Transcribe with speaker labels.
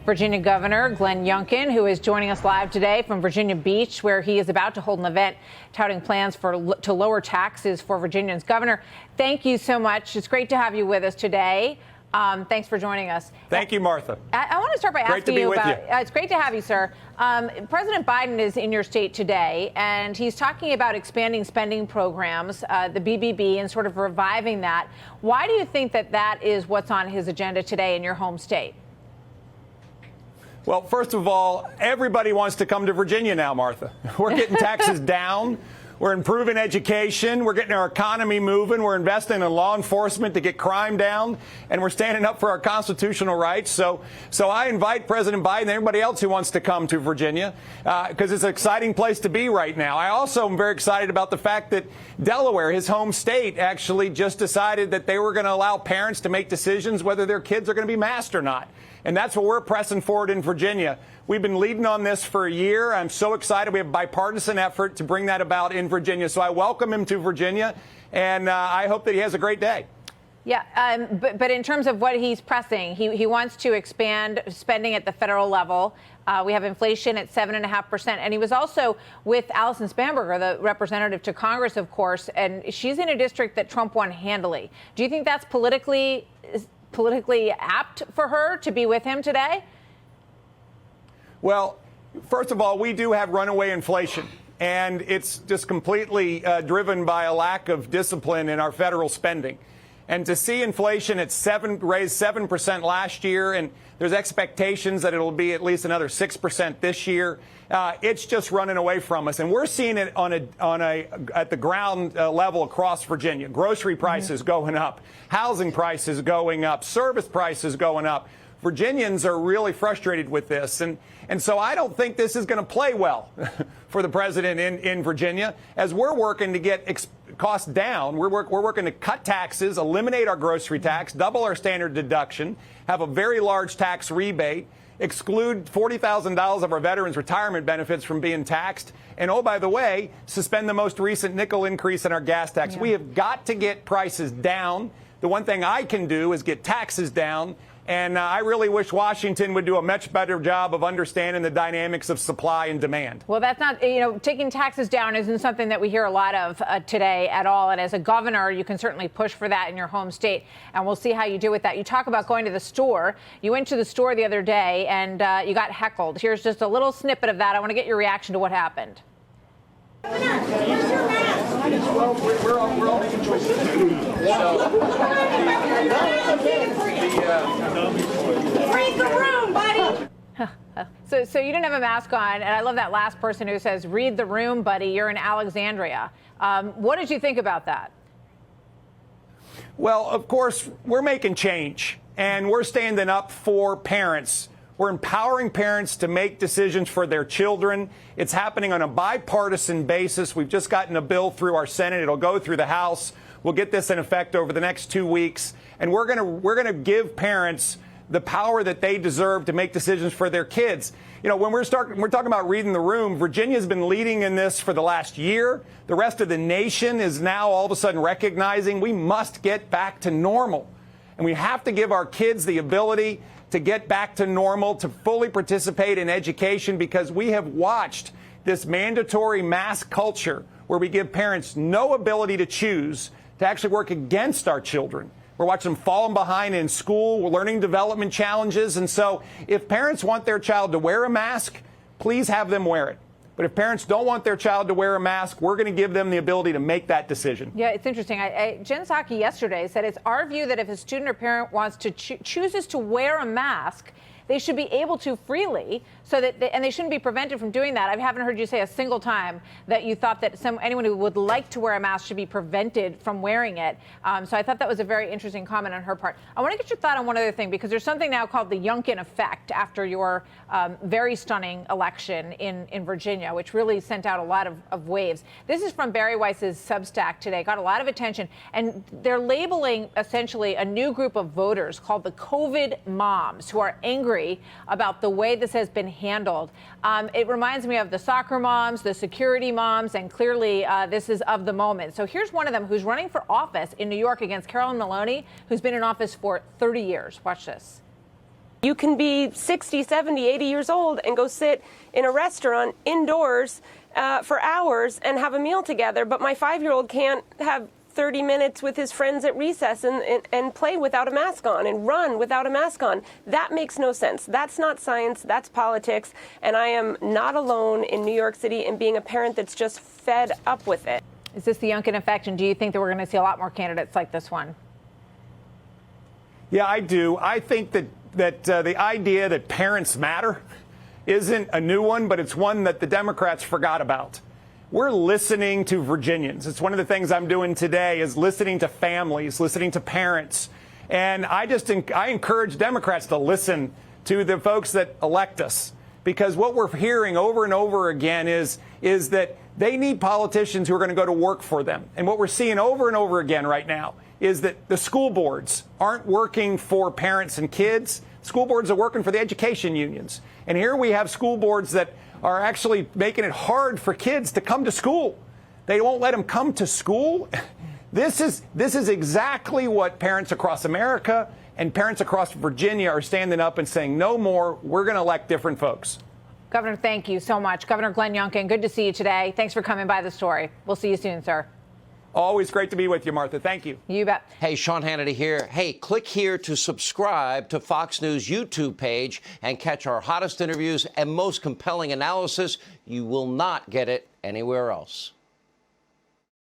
Speaker 1: Virginia Governor Glenn Youngkin, who is joining us live today from Virginia Beach, where he is about to hold an event touting plans to lower taxes for Virginians. Governor, thank you so much. It's great to have you with us today. Thanks for joining us.
Speaker 2: Thank you, Martha.
Speaker 1: I want to start by asking you about. It's great to have you, sir. President Biden is in your state today, and he's talking about expanding spending programs, the BBB, and sort of reviving that. Why do you think that is what's on his agenda today in your home state?
Speaker 2: Well, first of all, everybody wants to come to Virginia now, Martha. We're getting taxes down. We're improving education. We're getting our economy moving. We're investing in law enforcement to get crime down. And we're standing up for our constitutional rights. So I invite President Biden and everybody else who wants to come to Virginia because it's an exciting place to be right now. I also am very excited about the fact that Delaware, his home state, actually just decided that they were going to allow parents to make decisions whether their kids are going to be masked or not. And that's what we're pressing forward in Virginia. We've been leading on this for a year. I'm so excited. We have a bipartisan effort to bring that about in Virginia. So I welcome him to Virginia, and I hope that he has a great day.
Speaker 1: Yeah, but in terms of what he's pressing, he wants to expand spending at the federal level. We have inflation at 7.5%. And he was also with Allison Spanberger, the representative to Congress, of course, and she's in a district that Trump won handily. Do you think that's politically apt for her to be with him today?
Speaker 2: Well, first of all, we do have runaway inflation, and it's just completely driven by a lack of discipline in our federal spending. And to see inflation at raised 7% last year, and there's expectations that it'll be at least another 6% this year, it's just running away from us. And we're seeing it at the ground level across Virginia. Grocery prices going up, housing prices going up, service prices going up. Virginians are really frustrated with this. And so I don't think this is going to play well for the president in Virginia. As we're working to get costs down, we're working to cut taxes, eliminate our grocery tax, double our standard deduction, have a very large tax rebate, exclude $40,000 of our veterans' retirement benefits from being taxed, and, oh, by the way, suspend the most recent nickel increase in our gas tax. Yeah. We have got to get prices down. The one thing I can do is get taxes down. And I really wish Washington would do a much better job of understanding the dynamics of supply and demand.
Speaker 1: Well, that's not, taking taxes down isn't something that we hear a lot of today at all. And as a governor, you can certainly push for that in your home state. And we'll see how you do with that. You talk about going to the store. You went to the store the other day and you got heckled. Here's just a little snippet of that. I want to get your reaction to what happened.
Speaker 3: Well, we're all making choices.
Speaker 1: Read the room, buddy. So you didn't have a mask on, and I love that last person who says, "Read the room, buddy. You're in Alexandria." What did you think about that?
Speaker 2: Well, of course, we're making change, and we're standing up for parents. We're empowering parents to make decisions for their children. It's happening on a bipartisan basis. We've just gotten a bill through our Senate. It'll go through the House. We'll get this in effect over the next 2 weeks. And we're going to give parents the power that they deserve to make decisions for their kids. When we're talking about reading the room, Virginia's been leading in this for the last year. The rest of the nation is now all of a sudden recognizing we must get back to normal. And we have to give our kids the ability to get back to normal, to fully participate in education, because we have watched this mandatory mask culture where we give parents no ability to choose to actually work against our children. We're watching them falling behind in school, learning development challenges. And so if parents want their child to wear a mask, please have them wear it. But if parents don't want their child to wear a mask, we're going to give them the ability to make that decision.
Speaker 1: Yeah, it's interesting. Jen Psaki yesterday said it's our view that if a student or parent wants to chooses to wear a mask, they should be able to freely, so that and they shouldn't be prevented from doing that. I haven't heard you say a single time that you thought that anyone who would like to wear a mask should be prevented from wearing it. So I thought that was a very interesting comment on her part. I want to get your thought on one other thing, because there's something now called the Youngkin effect after your very stunning election in Virginia, which really sent out a lot of waves. This is from Barry Weiss's Substack today. Got a lot of attention, and they're labeling essentially a new group of voters called the COVID moms, who are angry about the way this has been handled. It reminds me of the soccer moms, the security moms, and clearly this is of the moment. So here's one of them who's running for office in New York against Carolyn Maloney, who's been in office for 30 years. Watch this.
Speaker 4: You can be 60, 70, 80 years old and go sit in a restaurant indoors for hours and have a meal together, but my 5-year-old can't have 30 minutes with his friends at recess and play without a mask on and run without a mask on. That makes no sense. That's not science. That's politics. And I am not alone in New York City in being a parent that's just fed up with it.
Speaker 1: Is this the Youngkin effect? And do you think that we're going to see a lot more candidates like this one?
Speaker 2: Yeah, I do. I think that the idea that parents matter isn't a new one, but it's one that the Democrats forgot about. We're listening to Virginians. It's one of the things I'm doing today is listening to families, listening to parents. And I encourage Democrats to listen to the folks that elect us, because what we're hearing over and over again is that they need politicians who are going to go to work for them. And what we're seeing over and over again right now is that the school boards aren't working for parents and kids. School boards are working for the education unions. And here we have school boards that are actually making it hard for kids to come to school. They won't let them come to school. This is exactly what parents across America and parents across Virginia are standing up and saying, no more, we're going to elect different folks.
Speaker 1: Governor, thank you so much. Governor Glenn Youngkin, good to see you today. Thanks for coming by the story. We'll see you soon, sir.
Speaker 2: Always great to be with you, Martha. Thank you.
Speaker 1: You bet.
Speaker 5: Hey, Sean Hannity here. Hey, click here to subscribe to Fox News YouTube page and catch our hottest interviews and most compelling analysis. You will not get it anywhere else.